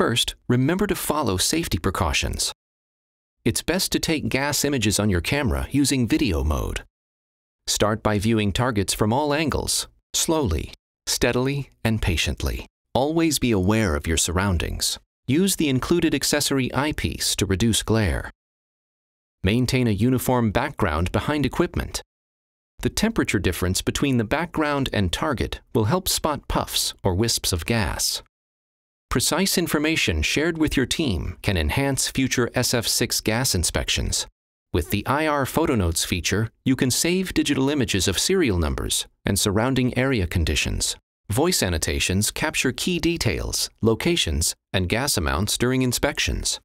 First, remember to follow safety precautions. It's best to take gas images on your camera using video mode. Start by viewing targets from all angles, slowly, steadily, and patiently. Always be aware of your surroundings. Use the included accessory eyepiece to reduce glare. Maintain a uniform background behind equipment. The temperature difference between the background and target will help spot puffs or wisps of gas. Precise information shared with your team can enhance future SF6 gas inspections. With the IR Photo Notes feature, you can save digital images of serial numbers and surrounding area conditions. Voice annotations capture key details, locations, and gas amounts during inspections.